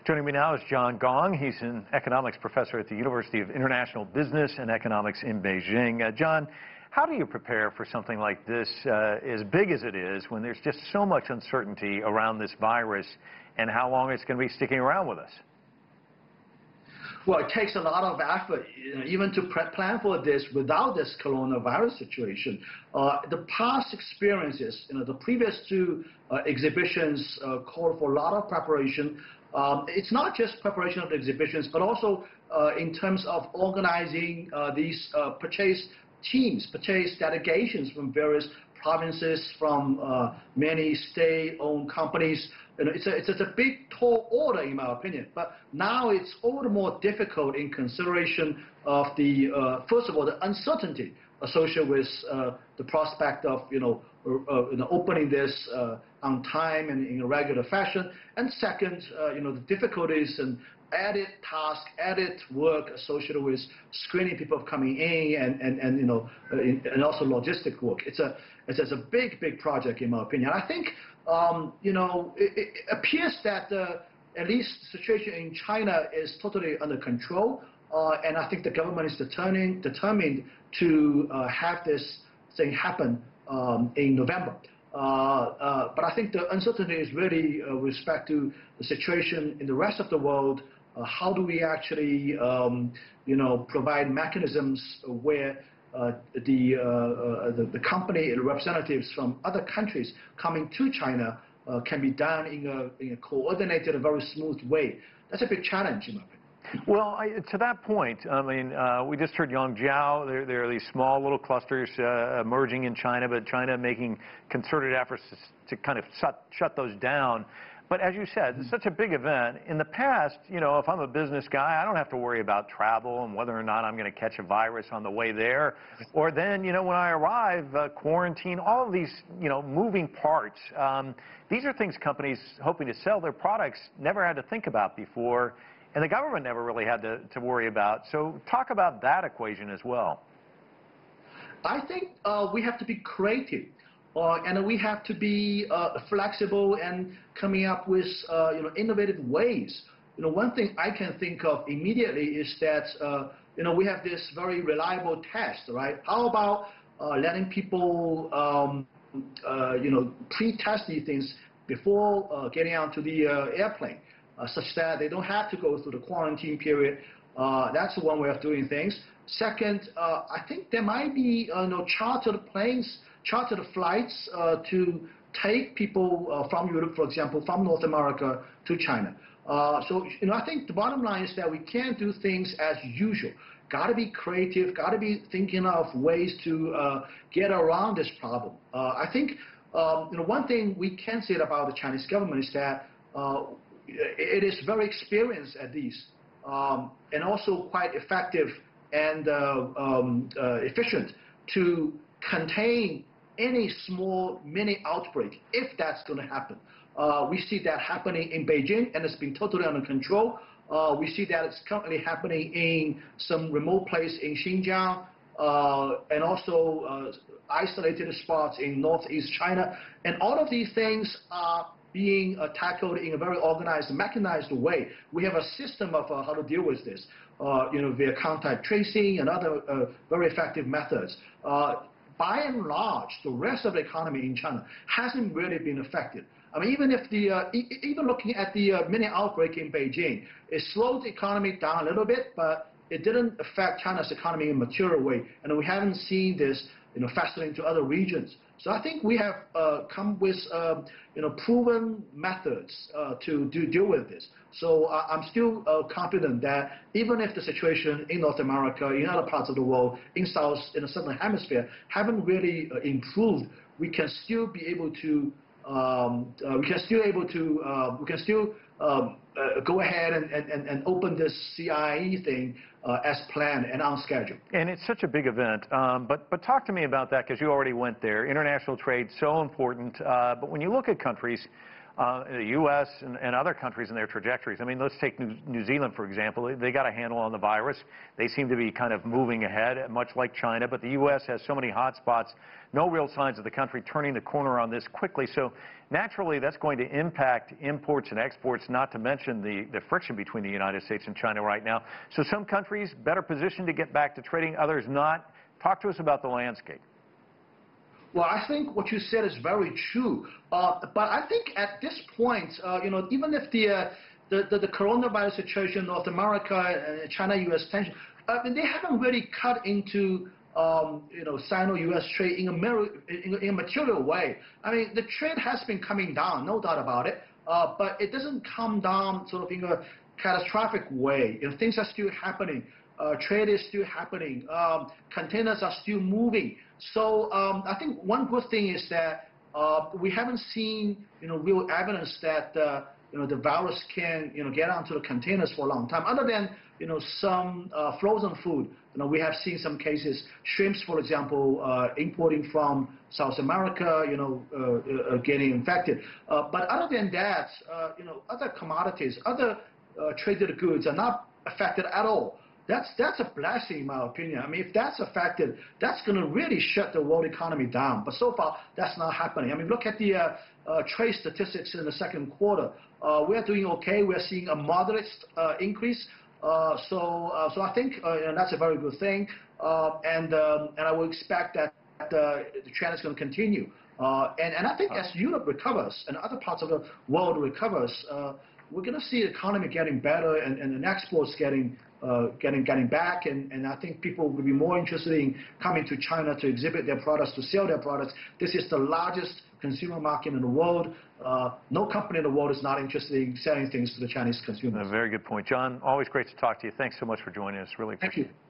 Joining me now is Gong. He's an economics professor at the University of International Business and Economics in Beijing. John, how do you prepare for something like this, as big as it is, when there's just so much uncertainty around this virus and how long it's going to be sticking around with us? Well, it takes a lot of effort, even to plan for this without this coronavirus situation. The past experiences, the previous two exhibitions called for a lot of preparation. It's not just preparation of the exhibitions, but also in terms of organizing these purchase teams, purchase delegations from various provinces, from many state-owned companies. It's a big, tall order, in my opinion. But now it's all the more difficult in consideration of the, first of all, the uncertainty associated with the prospect of, opening this on time and in a regular fashion. And second, the difficulties and added task, added work associated with screening people coming in and also logistic work. It's a big project, in my opinion. I think, it appears that at least the situation in China is totally under control. And I think the government is determined to have this thing happen in November. But I think the uncertainty is really with respect to the situation in the rest of the world. How do we actually, provide mechanisms where the company representatives from other countries coming to China can be done in a coordinated and very smooth way? That's a big challenge, in my opinion. Well, to that point, we just heard Yangzhou. There are these small little clusters emerging in China, but China making concerted efforts to kind of shut those down. But as you said, it's such a big event. In the past, if I'm a business guy, I don't have to worry about travel and whether or not I'm going to catch a virus on the way there. Or then, when I arrive, quarantine, all of these, moving parts. These are things companies hoping to sell their products never had to think about before. And the government never really had to worry about. So talk about that equation as well. I think we have to be creative. And we have to be flexible and coming up with innovative ways. One thing I can think of immediately is that we have this very reliable test, right? How about letting people pre-test these things before getting onto the airplane, such that they don't have to go through the quarantine period. That's one way of doing things. Second, I think there might be chartered flights to take people from Europe, for example, from North America to China. So, I think the bottom line is that we can't do things as usual. Got to be creative, got to be thinking of ways to get around this problem. I think, one thing we can say about the Chinese government is that it is very experienced at these, and also quite effective and efficient to contain any small mini outbreak, if that's going to happen. We see that happening in Beijing, and it's been totally under control. We see that it's currently happening in some remote place in Xinjiang, and also isolated spots in northeast China. And all of these things are being tackled in a very organized, mechanized way. We have a system of how to deal with this, via contact tracing and other very effective methods. By and large, the rest of the economy in China hasn't really been affected. I mean, even looking at the mini outbreak in Beijing, it slowed the economy down a little bit, but it didn't affect China's economy in a material way. And we haven't seen this, festering to other regions. So I think we have come with, proven methods to deal with this. So I'm still confident that even if the situation in North America, in other parts of the world, in the southern hemisphere, haven't really improved, we can still be able to go ahead and open this CIIE thing as planned and on schedule. And it's such a big event. But talk to me about that, because you already went there. International trade, so important. But when you look at countries the U.S. and other countries and their trajectories. I mean, let's take New Zealand, for example. They got a handle on the virus. They seem to be kind of moving ahead, much like China. But the U.S. has so many hot spots, no real signs of the country turning the corner on this quickly. So naturally, that's going to impact imports and exports, not to mention the friction between the United States and China right now. So some countries better positioned to get back to trading, others not. Talk to us about the landscape. Well, I think what you said is very true. But I think at this point, even if the coronavirus situation, North America, China-U.S. tension, they haven't really cut into Sino-U.S. trade in a material way. I mean, the trade has been coming down, no doubt about it. But it doesn't come down sort of in a catastrophic way. Things are still happening. Trade is still happening. Containers are still moving. So I think one good thing is that we haven't seen real evidence that the virus can get onto the containers for a long time. Other than some frozen food, we have seen some cases. Shrimps, for example, importing from South America, getting infected. But other than that, other commodities, other traded goods are not affected at all. That's a blessing, in my opinion. I mean, if that's affected, that's going to really shut the world economy down. But so far, that's not happening. I mean, look at the trade statistics in the second quarter. We're doing okay. We're seeing a moderate increase. So I think that's a very good thing. And I will expect that the trend is going to continue. And I think as Europe recovers and other parts of the world recovers, we're going to see the economy getting better and exports getting back, and I think people will be more interested in coming to China to exhibit their products, to sell their products. This is the largest consumer market in the world. No company in the world is not interested in selling things to the Chinese consumers. A very good point. John, always great to talk to you. Thanks so much for joining us. Really appreciate it. Thank you.